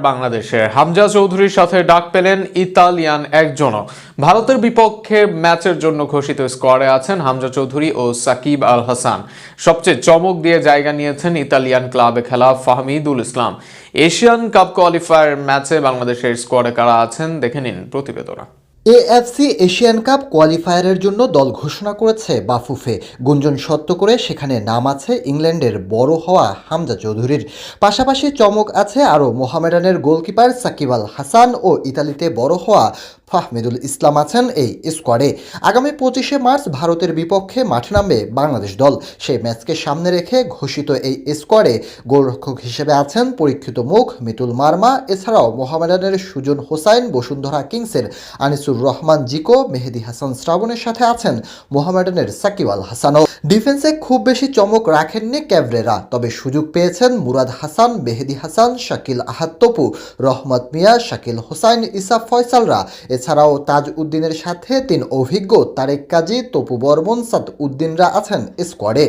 বাংলাদেশের হামজা চৌধুরীর সাথে ডাক পেলেন ইতালিয়ান একজনও। ভারতের বিপক্ষে ম্যাচের জন্য ঘোষিত স্কোয়াডে আছেন হামজা চৌধুরী ও সাকিব আল হাসান। সবচেয়ে চমক দিয়ে জায়গা নিয়েছেন ইতালিয়ান ক্লাবে খেলা ফাহমিদুল ইসলাম। এশিয়ান কাপ কোয়ালিফায়ার ম্যাচে বাংলাদেশের স্কোয়াডে কারা আছেন দেখে নিন প্রতিবেদনা। এএফসি এশিয়ান কাপ কোয়ালিফায়ারের জন্য দল ঘোষণা করেছে বাফুফে। গুঞ্জন সত্য করে সেখানে নাম আছে ইংল্যান্ডের বড় হওয়া হামজা চৌধুরীর। পাশাপাশি চমক আছে আরও মোহামেডানের গোলকিপার সাকিব আল হাসান ও ইতালিতে বড় হওয়া ফাহমিদুল ইসলাম আছেন এই স্কোয়াডে। আগামী 25শে মার্চ ভারতের বিপক্ষে মাঠে নামবে বাংলাদেশ দল। সেই ম্যাচকে সামনে রেখে ঘোষিত এই স্কোয়াডে গোলরক্ষক হিসেবে আছেন পরীক্ষিত মুখ মিতুল মার্মা। এছাড়াও মোহামেডানের সুজন হোসাইন, বসুন্ধরা কিংসের আনিসুর রহমান জিকো, মেহেদী হাসান শ্রাবণের সাথে আছেন মোহামেডানের সাকিব আল হাসানও। ডিফেন্সে খুব বেশি চমক রাখেননি ক্যাভরেরা, তবে সুযোগ পেয়েছেন মুরাদ হাসান, মেহেদী হাসান, শাকিল আহাদ তপু, রহমত মিয়া, শাকিল হোসাইন, ইসা ফয়সালরা। এছাড়াও তাজ উদ্দিনের সাথে 3 অভিজ্ঞ তারেক কাজী, তপু বর্মন, সাদ উদ্দিনরা আছেন স্কোয়াডে।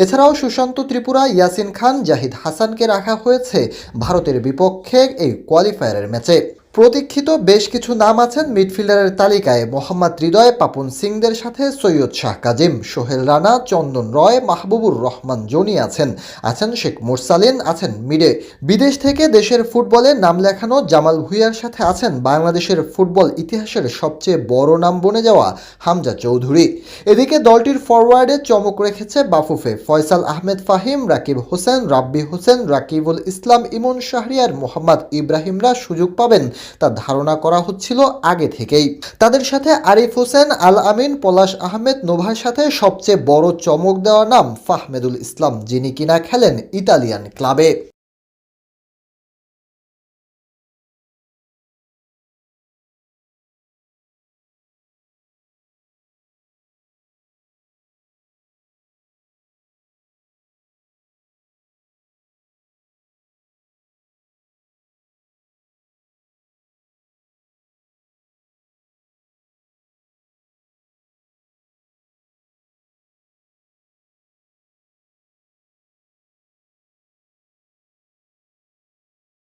এছাড়াও সুশান্ত ত্রিপুরা, ইয়াসিন খান, জাহিদ হাসানকে রাখা হয়েছে ভারতের বিপক্ষে এই কোয়ালিফায়ারের ম্যাচে। প্রতীক্ষিত বেশ কিছু নাম আছেন মিডফিল্ডারের তালিকায়। মোহাম্মদ হৃদয়, পাপন সিংদের সাথে সৈয়দ শাহ কাজিম, সোহেল রানা, চন্দন রয়, মাহবুবুর রহমান জনি আছেন শেখ মুরসালিন, আছেন মিডে। বিদেশ থেকে দেশের ফুটবলে নাম লেখানো জামাল ভুঁইয়ার সাথে আছেন বাংলাদেশের ফুটবল ইতিহাসের সবচেয়ে বড় নাম বনে যাওয়া হামজা চৌধুরী। এদিকে দলটির ফরওয়ার্ডে চমক রেখেছে বাফুফে। ফয়সাল আহমেদ ফাহিম, রাকিব হোসেন, রাব্বি হোসেন, রাকিবুল ইসলাম, ইমন শাহরিয়ার, মোহাম্মদ ইব্রাহিমরা সুযোগ পাবেন তা ধারণা করা হচ্ছিল আগে থেকেই। তাদের সাথে আরিফ হোসেন, আল আমিন, পলাশ আহমেদ, নোভার সাথে সবচেয়ে বড় চমক দেওয়া নাম ফাহমিদুল ইসলাম, যিনি কিনা খেলেন ইতালিয়ান ক্লাবে।